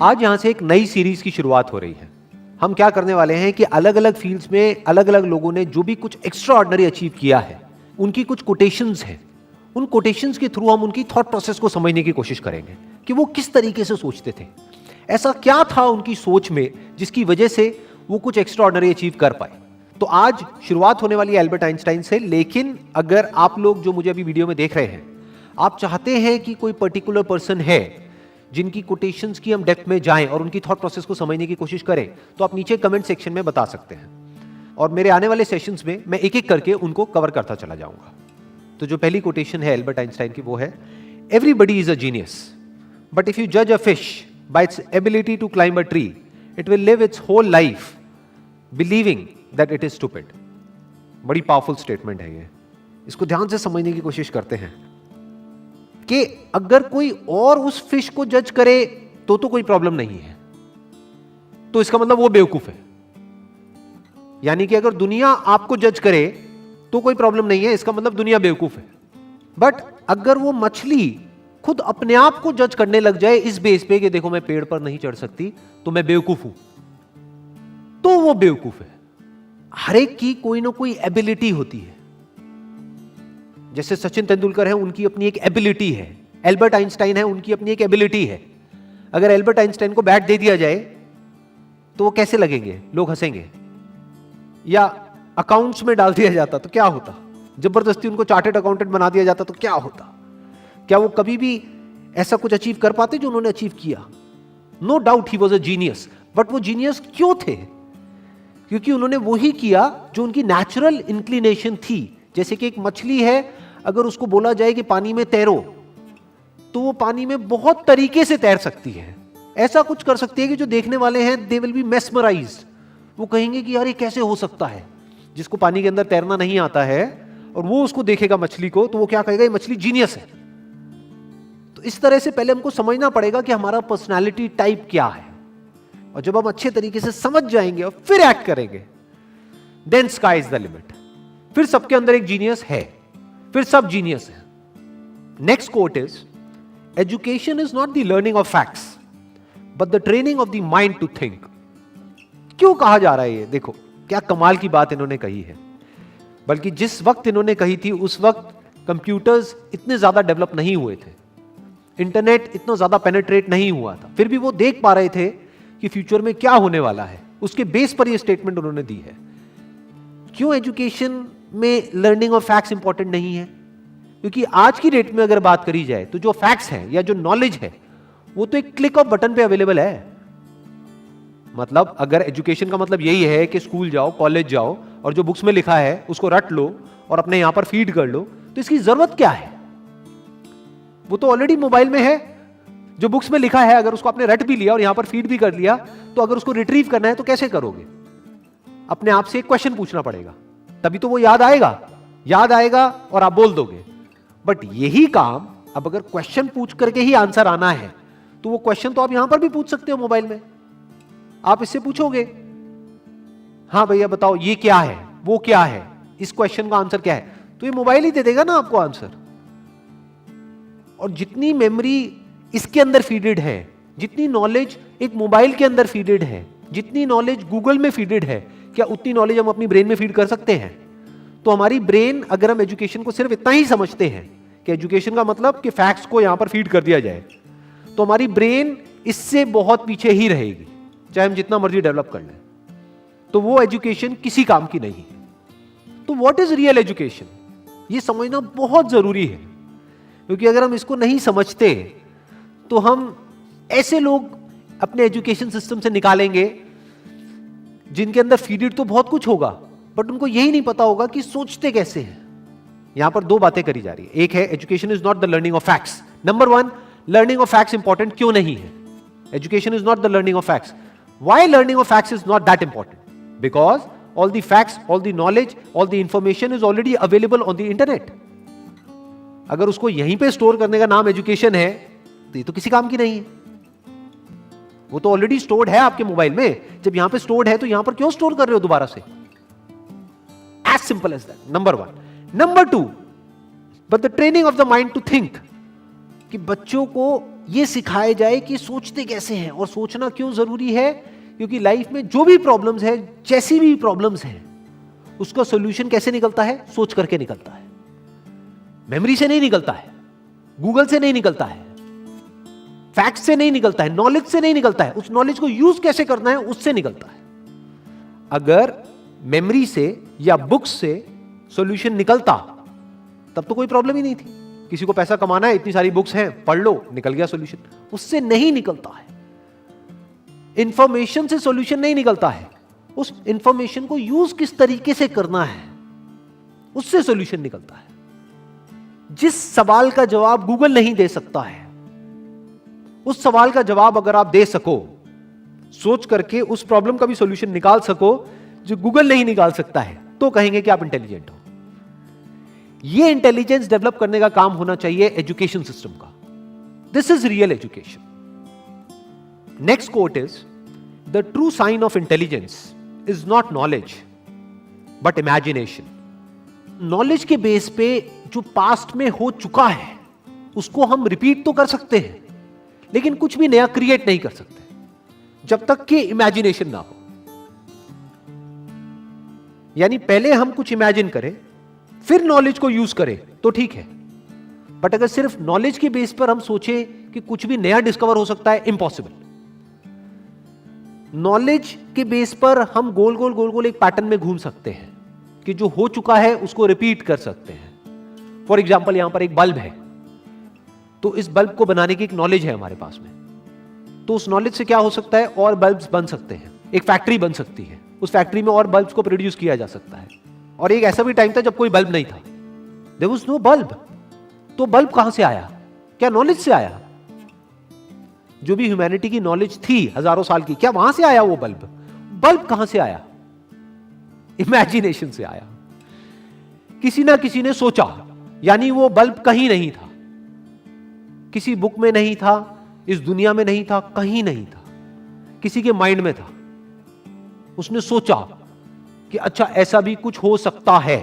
आज यहां से एक नई सीरीज की शुरुआत हो रही है। हम क्या करने वाले हैं कि अलग अलग फील्ड्स में अलग अलग लोगों ने जो भी कुछ एक्स्ट्रा ऑर्डिनरी अचीव किया है, उनकी कुछ कोटेशंस हैं। उन कोटेशंस के थ्रू हम उनकी थॉट प्रोसेस को समझने की कोशिश करेंगे कि वो किस तरीके से सोचते थे, ऐसा क्या था उनकी सोच में जिसकी वजह से वो कुछ एक्स्ट्रा ऑर्डिनरी अचीव कर पाए। तो आज शुरुआत होने वाली है एल्बर्ट आइंस्टाइन से। लेकिन अगर आप लोग जो मुझे अभी वीडियो में देख रहे हैं, आप चाहते हैं कि कोई पर्टिकुलर पर्सन है जिनकी कोटेशंस की हम डेप्थ में जाएं और उनकी थॉट प्रोसेस को समझने की कोशिश करें, तो आप नीचे कमेंट सेक्शन में बता सकते हैं और मेरे आने वाले सेशंस में मैं एक एक करके उनको कवर करता चला जाऊंगा। तो जो पहली कोटेशन है एल्बर्ट आइंस्टाइन की, वो है everybody is a genius, but if you जज a fish by its ability to climb a tree, it will live its whole life believing that it is stupid. बड़ी पावरफुल स्टेटमेंट है ये, इसको ध्यान से समझने की कोशिश करते हैं कि अगर कोई और उस फिश को जज करे तो कोई प्रॉब्लम नहीं है, तो इसका मतलब वो बेवकूफ है। यानी कि अगर दुनिया आपको जज करे तो कोई प्रॉब्लम नहीं है, इसका मतलब दुनिया बेवकूफ है। बट अगर वो मछली खुद अपने आप को जज करने लग जाए इस बेस पे कि देखो मैं पेड़ पर नहीं चढ़ सकती तो मैं बेवकूफ हूं, तो वो बेवकूफ है। हर एक की कोई ना कोई एबिलिटी होती है। जैसे सचिन तेंदुलकर है, उनकी अपनी एक एबिलिटी है। एल्बर्ट आइंस्टाइन है, उनकी अपनी एक एबिलिटी है। अगर एल्बर्ट आइंस्टाइन को बैट दे दिया जाए तो वो कैसे लगेंगे? लोग हंसेंगे। या अकाउंट्स में डाल दिया जाता तो क्या होता? जबरदस्ती उनको चार्टर्ड अकाउंटेंट बना दिया जाता तो क्या होता? क्या वो कभी भी ऐसा कुछ अचीव कर पाते जो उन्होंने अचीव किया? No doubt he was a genius. But वो जीनियस क्यों थे? क्योंकि उन्होंने वही किया जो उनकी नेचुरल इंक्लिनेशन थी। जैसे कि एक मछली है, अगर उसको बोला जाए कि पानी में तैरो, तो वो पानी में बहुत तरीके से तैर सकती है। ऐसा कुछ कर सकती है कि जो देखने वाले हैं दे विल बी मेस्मराइज्ड। वो कहेंगे कि यार ये कैसे हो सकता है? जिसको पानी के अंदर तैरना नहीं आता है और वो उसको देखेगा मछली को, तो वो क्या कहेगा? ये मछली जीनियस है। तो इस तरह से पहले हमको समझना पड़ेगा कि हमारा पर्सनैलिटी टाइप क्या है, और जब हम अच्छे तरीके से समझ जाएंगे और फिर एक्ट करेंगे, then sky is the limit. फिर सबके अंदर एक जीनियस है, फिर सब जीनियस है। Next quote is education is not the learning of facts but the training of the mind to think. क्यों कहा जा रहा है ये? देखो क्या कमाल की बात इन्होंने कही है। बल्कि जिस वक्त इन्होंने कही थी उस वक्त कंप्यूटर्स इतने ज्यादा डेवलप नहीं हुए थे, इंटरनेट इतना ज्यादा पेनिट्रेट नहीं हुआ था, फिर भी वो देख पा रहे थे कि फ्यूचर में क्या होने वाला है। उसके बेस पर ये स्टेटमेंट उन्होंने दी है। क्यों एजुकेशन में लर्निंग ऑफ फैक्ट्स इंपॉर्टेंट नहीं है? क्योंकि आज की डेट में अगर बात करी जाए तो जो फैक्ट्स हैं या जो नॉलेज है वो तो एक क्लिक ऑफ बटन पे अवेलेबल है। मतलब अगर एजुकेशन का मतलब यही है कि स्कूल जाओ, कॉलेज जाओ और जो बुक्स में लिखा है उसको रट लो और अपने यहां पर फीड कर लो, तो इसकी जरूरत क्या है? वो तो ऑलरेडी मोबाइल में है। जो बुक्स में लिखा है अगर उसको आपने रट भी लिया और यहां पर फीड भी कर लिया, तो अगर उसको रिट्रीव करना है तो कैसे करोगे? अपने आप से एक क्वेश्चन पूछना पड़ेगा, तभी तो वो याद आएगा और आप बोल दोगे। बट यही काम अब अगर क्वेश्चन पूछ करके ही आंसर आना है, तो वो क्वेश्चन तो आप यहां पर भी पूछ सकते हो मोबाइल में। आप इससे पूछोगे, हाँ भैया बताओ ये क्या है, वो क्या है, इस क्वेश्चन का आंसर क्या है, तो ये मोबाइल ही दे देगा ना आपको आंसर। और जितनी मेमोरी इसके अंदर फीडेड है, जितनी नॉलेज एक मोबाइल के अंदर फीडेड है, जितनी नॉलेज गूगल में फीडेड है, क्या उतनी नॉलेज हम अपनी ब्रेन में फीड कर सकते हैं? तो हमारी ब्रेन, अगर हम एजुकेशन को सिर्फ इतना ही समझते हैं कि एजुकेशन का मतलब कि फैक्ट्स को यहां पर फीड कर दिया जाए, तो हमारी ब्रेन इससे बहुत पीछे ही रहेगी, चाहे हम जितना मर्जी डेवलप कर लें। तो वो एजुकेशन किसी काम की नहीं है। तो व्हाट इज रियल एजुकेशन, ये समझना बहुत जरूरी है। क्योंकि अगर हम इसको नहीं समझते तो हम ऐसे लोग अपने एजुकेशन सिस्टम से निकालेंगे जिनके अंदर फीडेड तो बहुत कुछ होगा, बट उनको यही नहीं पता होगा कि सोचते कैसे हैं। यहां पर दो बातें करी जा रही है। एक है education is not the learning of facts. Number one, learning of facts important क्यों नहीं है? Education is not the learning of facts. Why learning of facts is not that important? Because all the facts, all the knowledge, all the information is already available on the internet. अगर उसको यहीं पे store करने का नाम education है तो ये तो किसी काम की नहीं है। वो तो ऑलरेडी स्टोर्ड है आपके मोबाइल में। जब यहां पे स्टोर्ड है तो यहां पर क्यों स्टोर कर रहे हो दोबारा से? As simple as that, number one. Number two, but the training of the mind to think, कि बच्चों को यह सिखाया जाए कि सोचते कैसे हैं और सोचना क्यों जरूरी है, क्योंकि लाइफ में जो भी प्रॉब्लम्स है, जैसी भी प्रॉब्लम्स हैं, उसका सॉल्यूशन कैसे निकलता है? सोच करके निकलता है। मेमोरी से नहीं निकलता है, गूगल से नहीं निकलता है, फैक्ट से नहीं निकलता है, नॉलेज से नहीं निकलता है। उस नॉलेज को यूज कैसे करना है उससे निकलता है। अगर मेमोरी से या बुक्स से सॉल्यूशन निकलता तब तो कोई प्रॉब्लम ही नहीं थी। किसी को पैसा कमाना है, इतनी सारी बुक्स हैं, पढ़ लो, निकल गया सॉल्यूशन। उससे नहीं निकलता है। इंफॉर्मेशन से सॉल्यूशन नहीं निकलता है, उस इंफॉर्मेशन को यूज किस तरीके से करना है उससे सॉल्यूशन निकलता है। जिस सवाल का जवाब गूगल नहीं दे सकता है, उस सवाल का जवाब अगर आप दे सको, सोच करके उस प्रॉब्लम का भी सॉल्यूशन निकाल सको जो गूगल नहीं निकाल सकता है, तो कहेंगे कि आप इंटेलिजेंट हो। यह इंटेलिजेंस डेवलप करने का काम होना चाहिए एजुकेशन सिस्टम का। This is real education. Next quote is, the true sign of intelligence is not knowledge but imagination. Knowledge के बेस पे जो पास्ट में हो चुका है उसको हम रिपीट तो कर सकते हैं, लेकिन कुछ भी नया क्रिएट नहीं कर सकते जब तक कि इमेजिनेशन ना हो। यानी पहले हम कुछ इमेजिन करें, फिर नॉलेज को यूज करें तो ठीक है, बट अगर सिर्फ नॉलेज के बेस पर हम सोचे कि कुछ भी नया डिस्कवर हो सकता है, इम्पॉसिबल। नॉलेज के बेस पर हम गोल गोल गोल गोल एक पैटर्न में घूम सकते हैं कि जो हो चुका है उसको रिपीट कर सकते हैं। फॉर एग्जाम्पल, यहां पर एक बल्ब है, तो इस बल्ब को बनाने की एक नॉलेज है हमारे पास में, तो उस नॉलेज से क्या हो सकता है, और बल्ब्स बन सकते हैं। एक फैक्ट्री बन सकती है, उस फैक्ट्री में और बल्ब्स को प्रोड्यूस किया जा सकता है। और एक ऐसा भी टाइम था जब कोई बल्ब नहीं था, देयर वाज नो बल्ब। तो बल्ब कहां से आया? क्या नॉलेज से आया? जो भी ह्यूमैनिटी की नॉलेज थी हजारों साल की, क्या वहां से आया वो बल्ब? बल्ब कहां से आया? इमेजिनेशन से आया। किसी ना किसी ने सोचा, यानी वो बल्ब कहीं नहीं था, किसी बुक में नहीं था, इस दुनिया में नहीं था, कहीं नहीं था, किसी के माइंड में था। उसने सोचा कि अच्छा ऐसा भी कुछ हो सकता है,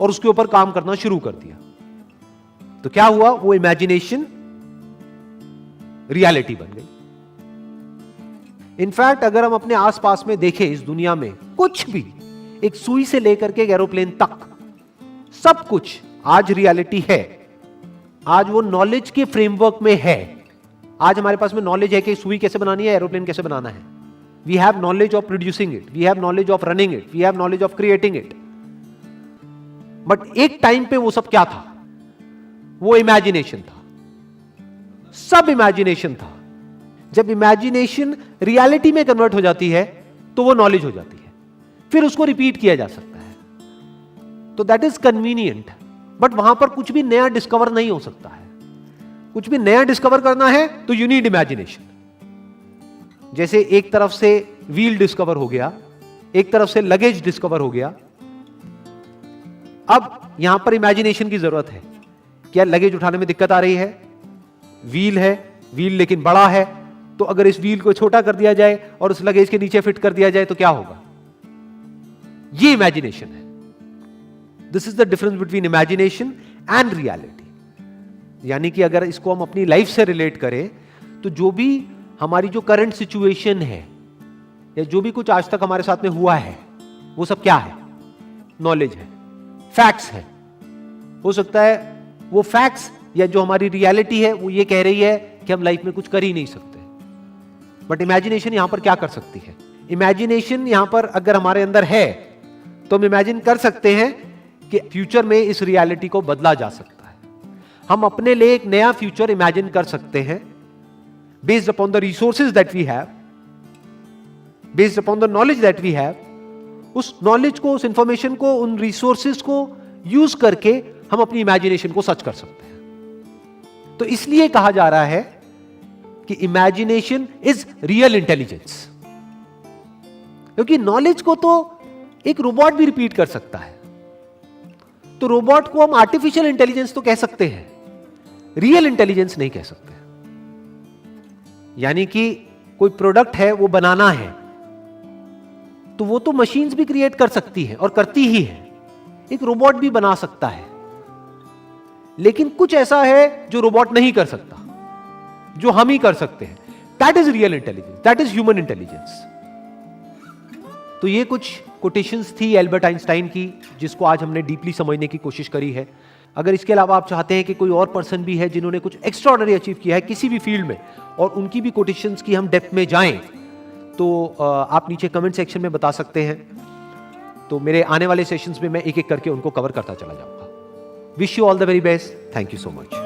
और उसके ऊपर काम करना शुरू कर दिया। तो क्या हुआ? वो इमेजिनेशन रियलिटी बन गई। इनफैक्ट अगर हम अपने आसपास में देखें, इस दुनिया में कुछ भी, एक सुई से लेकर के एक एरोप्लेन तक, सब कुछ आज रियलिटी है। आज वो नॉलेज के फ्रेमवर्क में है। आज हमारे पास में नॉलेज है कि सुई कैसे बनानी है, एरोप्लेन कैसे बनाना है। We have knowledge of producing it, we have knowledge of running it, we have knowledge of creating it. But एक टाइम पे वो सब क्या था? वो इमेजिनेशन था, सब इमेजिनेशन था। जब इमेजिनेशन रियलिटी में कन्वर्ट हो जाती है तो वो नॉलेज हो जाती है, फिर उसको रिपीट किया जा सकता है। तो दैट इज कन्वीनियंट, बट वहां पर कुछ भी नया डिस्कवर नहीं हो सकता है। कुछ भी नया डिस्कवर करना है तो यू नीड इमेजिनेशन। जैसे एक तरफ से व्हील डिस्कवर हो गया, एक तरफ से लगेज डिस्कवर हो गया, अब यहां पर इमेजिनेशन की जरूरत है। क्या लगेज उठाने में दिक्कत आ रही है? व्हील है, व्हील लेकिन बड़ा है, तो अगर इस व्हील को छोटा कर दिया जाए और उस लगेज के नीचे फिट कर दिया जाए तो क्या होगा? ये इमेजिनेशन है। This is the difference between imagination and reality. यानी कि अगर इसको हम अपनी लाइफ से रिलेट करें तो जो भी हमारी जो करंट सिचुएशन है या जो भी कुछ आज तक हमारे साथ में हुआ है, वो सब क्या है? नॉलेज है, फैक्ट्स है। हो सकता है वो फैक्ट्स या जो हमारी रियलिटी है वो ये कह रही है कि हम लाइफ में कुछ कर ही नहीं सकते, बट इमेजिनेशन यहां पर क्या कर सकती है? इमेजिनेशन यहां पर अगर हमारे अंदर है तो हम इमेजिन कर सकते हैं कि फ्यूचर में इस रियलिटी को बदला जा सकता है। हम अपने लिए एक नया फ्यूचर इमेजिन कर सकते हैं based upon the resources that we have, based upon the knowledge that we have. उस नॉलेज को, उस इंफॉर्मेशन को, उन रिसोर्सेज को यूज करके हम अपनी इमेजिनेशन को सच कर सकते हैं। तो इसलिए कहा जा रहा है कि इमेजिनेशन इज रियल इंटेलिजेंस, क्योंकि नॉलेज को तो एक रोबोट भी रिपीट कर सकता है। तो रोबोट को हम आर्टिफिशियल इंटेलिजेंस तो कह सकते हैं, रियल इंटेलिजेंस नहीं कह सकते। यानी कि कोई प्रोडक्ट है, वो बनाना है, तो वो तो मशीन्स भी क्रिएट कर सकती है और करती ही है। एक रोबोट भी बना सकता है, लेकिन कुछ ऐसा है जो रोबोट नहीं कर सकता, जो हम ही कर सकते हैं। That is real intelligence, that is human intelligence. तो ये कुछ कोटेशंस थी एल्बर्ट आइंस्टाइन की, जिसको आज हमने डीपली समझने की कोशिश करी है। अगर इसके अलावा आप चाहते हैं कि कोई और पर्सन भी है जिन्होंने कुछ एक्स्ट्राऑर्डिनरी अचीव किया है किसी भी फील्ड में, और उनकी भी कोटेशंस की हम डेप्थ में जाएं, तो आप नीचे कमेंट सेक्शन में बता सकते हैं। तो मेरे आने वाले सेशंस में मैं एक एक करके उनको कवर करता चला जाऊंगा। Wish you all the very best. Thank you so much.